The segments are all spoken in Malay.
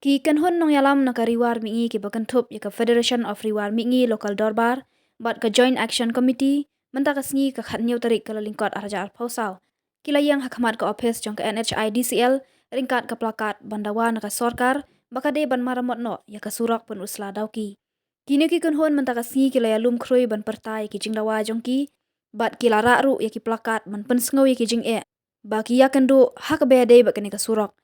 Ki kanhon nong yalam na kariwar mingi ki bakantup ya ka Federation of Riwar mingi local dorbar bat ka Joint Action Committee menta ka sngi ka khatnyau tarik ka lingkot arja arpausau. Kila yang hakamat ka office jong ka NHIDCL ringkat ka plakat bandawa na ka sorkar baka de ban maramot no ya ka surak pun usla dauki. Kini ki kanhon menta ka sngi kila yalum krui ban pertai ki jingdawa jong ki bat kila ru ya ki plakat man pensngau ya ki jing e. Baki ya kendu hak bede bakani ka surak.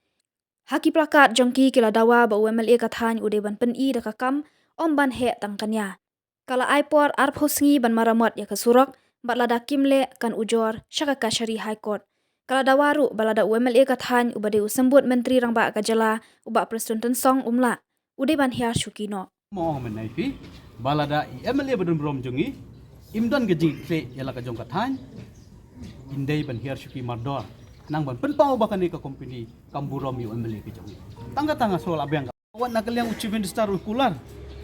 Haki plakat jongki kila dawa ba UMLA kathan ude ban pen I da kakam om ban he tangkanya. Kala aipor arphosngi ban maramot ya kasurok bat lada kimle kan ujor syaka kashari high court. Kala dawaru balada UMLA kathan ubade usembut menteri rang ba kajala uba presiden tensong umla ude ban hiar syukino. Mo menai fi balada MLA bedun brom jongi imdan gejing kle yala ka jong kathan indai ban hiar syuki mardor nang ban penpau bakan ni ka company kamburom yu MLA ke jong tangga soal abang awan nakal yang uciben star kular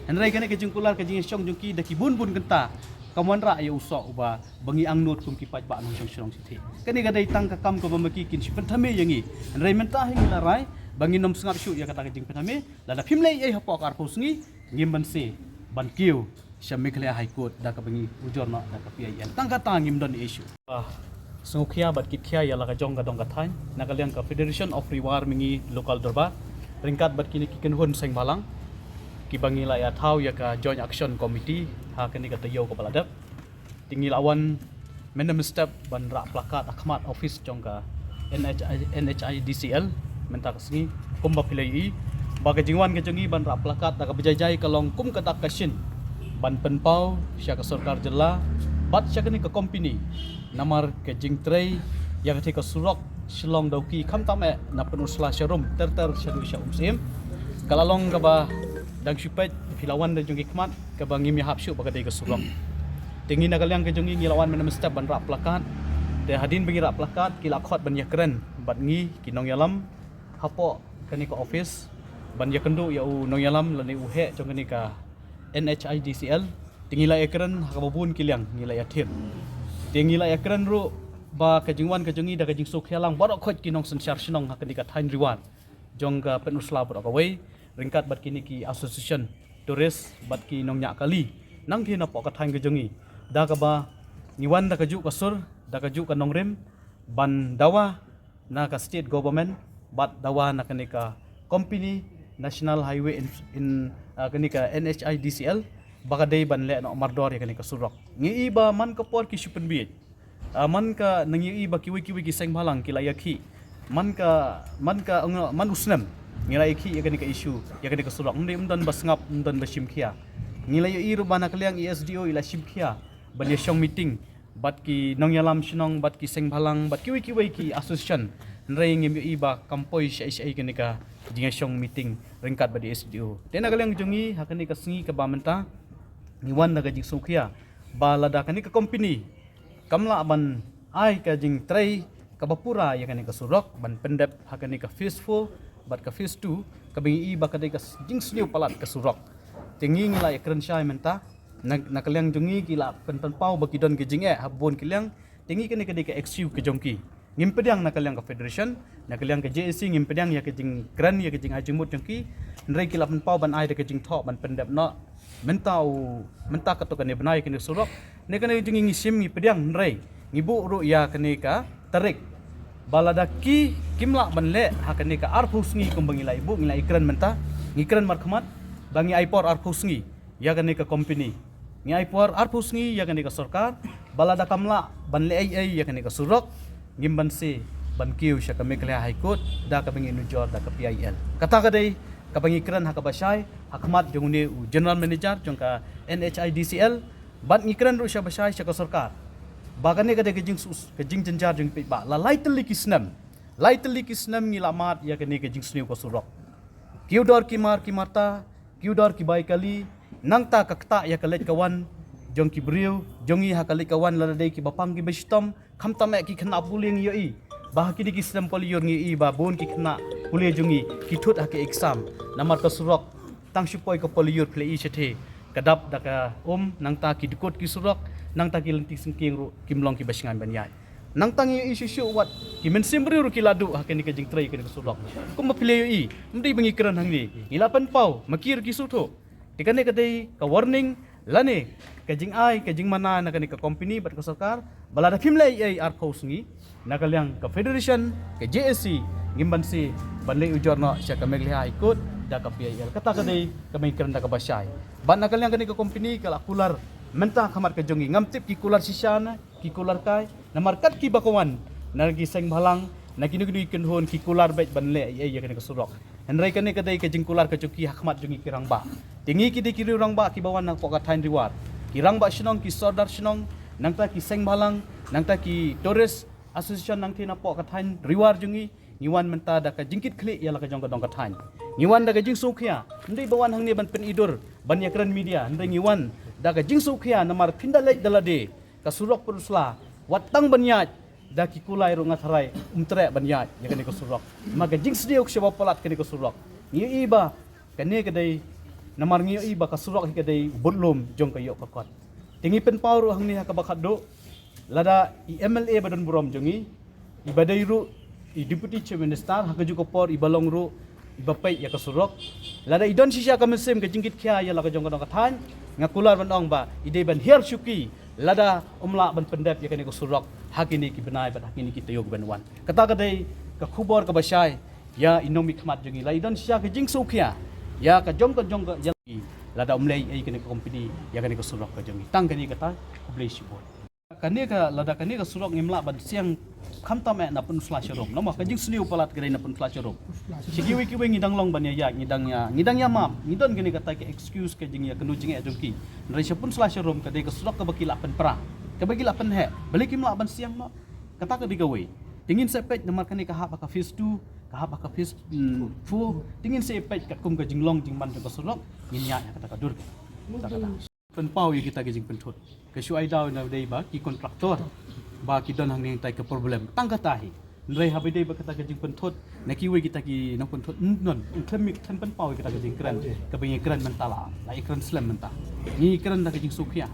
henrai kane ke jing kular ke jing syong jongki daki bun genta kamuan ra ya usok uba bangi ang not kum kipat ba nang syong sithi kani gadai tang ka kam ko bamaki kin sipen thame yangi henrai mentah hing larai bangi nom sngap syu ya kata ke jing pename lada phimle ai hapok ar posngi ngim ban se ban kiu Syamikhle High Court da ka bangi ujorna da ka PIL tangka tangim don issue Sungukya bat kitya yala ka jong ka dong kathan nakalyang ka Federation of Riwar mingi local dorba ringkat bat kini kikenhun seng balang kibangi la ya thau ya ka Joint Action Committee ha kani ka tayo ka baladap tingil awan menem step ban ra plakat akhmat office jong ka NHIDCL menta kasngi kumba pilai baga jingwan ke jongi ban ra plakat da ka bejajai kalong kum katak kashin ban penpau sya ka sarkar jela bat sya kani ka company namar ke jingtrei yang ke surok shilong dauki khamtame na penusla sharum terter shadu sya umsim kalalong ka ba dang syupet hilawan dan jongi khmat ka bangi mi hapsyu baga dei ka surok tingi nagalyang ke jongi ngilawan menem step ban ra plakat de hadin bangi ra plakat kila khot ban yakren bat ngi kinong yalam hapo kani ka office ban yakendu ya u nong yalam lani uhe jong kani ka NHIDCL tingila ekran hakababun kilyang ngila yathir tingila ekran ru ba kajingwan kajongi da kajing sukhialang borok khot kinong sensyar sinong hakani ka thain riwan jong ka penusla borok away ringkat bat kini ki association tourist bat ki nong nya kali nang thina po ka thain kajongi da ka ba niwan da kaju kasur da kaju ka nongrem ban dawa na ka state government bat dawa na kani ka company National Highway in kani ka NHIDCL baka day ban le no mardor ya kani ka surok ngi iba man ka por ki supen biet man ka nangi iba ki wiki seng balang ki layaki man ka man usnam ngi layaki ya kani ka issue ya kani ka surok ndi umdan basngap umdan basimkhia ngi layo iru bana kalyang ESDO ila simkhia ban ya syong meeting bat ki nong yalam sinong bat ki seng balang bat ki wiki association nrai ngi iba kampoi syai kani ka jinga syong meeting ringkat ba di SDO tena galang jongi hakani ka sngi ka bamenta niwan naga jing sukya balada kani ka company kamla ban ai ka jing trai ka bapura ya kani ka surok ban pendep hakani ka peaceful bat ka phase 2 ka bingi iba ka ka jing sniu palat ka surok tingi ngila ya kren syai menta nakalang jongi kila pentan pau baki don ke jing habon kilang tingi kani ka XU ke jongki ngimpediang nakalyang ka federation nakalyang ka JSC ngimpediang ya ke jing kran ya ke jing ajimut jongki nrai kila penpau ban ai de ke jing thok ban pendep no menta ka to kani banai kani surok ne kani jing ngisim ngipediang nrai ngibu ru ya kani ka tarik balada ki kimla ban le ha kani ka arphus ngi kumbangi lai bu ngi lai kran menta ngikran markhmat bangi aipor arphus ngi ya kani ka company ngi aipor arphus ngi ya kani ka sarkar balada kamla ban le ai ya kani ka surok ngimban si ban kiu sya kami kala high court da ka bangi nujor da ka PIL kata ka dei ka bangi kran ha ka basai hakmat jongni general manager jong ka NHIDCL ban ngikran ru sya basai sya ka sarkar bagane ka de kejing jenjar jong pe ba la lightly kisnam ngilamat ya kani kejing sniu ko surok kiu dor ki marta kiu dor ki bai kali nangta kakta ya kalet kawan jong ki briu jongi hakali kawan la dei ki bapang ki bestom khamtame ki khna puling yoi bah ki di kislam poliyor ngi ba bon ki khna puli jongi ki thut ha ki exam namar ka surok tang supoi ko poliyor ple I chethe kadap daka nang ta ki dikot ki surok nang ta ki lentik singking ru kimlong ki basingan banyai nang tangi isu wat ki mensim beri ki ladu hakini ka jing trai ka surok kum mapile i mdi bangi keran hang ni ilapan pau makir ki sutho tikane ka dei ka warning lane ka jing ai ka jing mana na ka company bat ka sarkar balada phimle ai ar khos ngi nakalyang ka federation ka JSC ngimban si banle ujorno sya ka megliha ikut da ka PIL kata ka dei ka mai keran da ka basai ban nakalyang ka company ka kular menta khamat ka jongi ngamtip ki kular sisana ki kular kai na markat ki bakawan nargi seng balang na kinu ikan hon ki kular baik banle ai ya kene surok henrai kene kadai ke jing kular ke joki hakmat jongi kirang ba tingi ki de kiri rang ba ki bawan nang poka tain riwat kirang ba shnong ki sordar shnong nang ta ki seng balang nang ta ki tourist association nang ki na poka tain riwar jongi niwan menta da ka jingkit klik ya la ka jong ka dong ka tain niwan da ka jing sukhya ndai bawan hang ni ban pen idur ban yakran media ndai niwan da ka jing sukhya namar pindalai dalade ka surok purusla watang banyat da ki kulai ro ngatharai umtre banyat ya kene ko surok maga jing sdiok shaba palat kene ko surok ngi iba kene kadai namar ngi iba ka surok kadai bodlom jong ka yok kot tingi pen pawru hang ni ha ka bakhat do lada MLA badan burom jongi ibadai ru i deputy chief minister ha ka juko por ibalong ru ibapai ya ka surok lada idon sisya ka mesem ka jingkit kya ya la ka jong ka dong ka than ngakular bandong ba ide ban her syuki lada umla ban pendep ya kene ko surok hakini ki benai bat hakini ki tayog banwan kata kadai ka khubor ka basai ya inomi khmat jongi lai don sia ka jing sukhya ya ka jong ka jalgi lada umlei ai kene ko company ya kene ko surok ka jongi tang kene kata kublei sibot kane ka lada kane ka surok ngimla ban siang khamta me na pun flash rom no ma ka jing sliu palat gere na pun flash rom sigi wiki we ngidang long ban ya ngidang ya mam ngidon gene kata ke excuse ka jing ya kenu jing ya jongi nrai pun flash rom ka de ka surok ka bakila pen pra ka bakila pen he balik kimla ban siang no kata ka digawe tingin sepet namar kane ka ha ka phase 2 ka ha ka phase 4 tingin sepet ka kum ka jing long jing ban ka surok nginya ya kata ka dur kata pen pau ya kita ke jing pen thot ke shuai daw na dei ba ki kontraktor ba ki don hang ning tai ka problem tang ka tahi nrai ha dei ba kata ke jing pen thot na ki we kita ki nang pen thot non klemik tham pen pau kita ke jing kran ka bing kran mentala la ikran slam menta ni kran da ke jing sukhya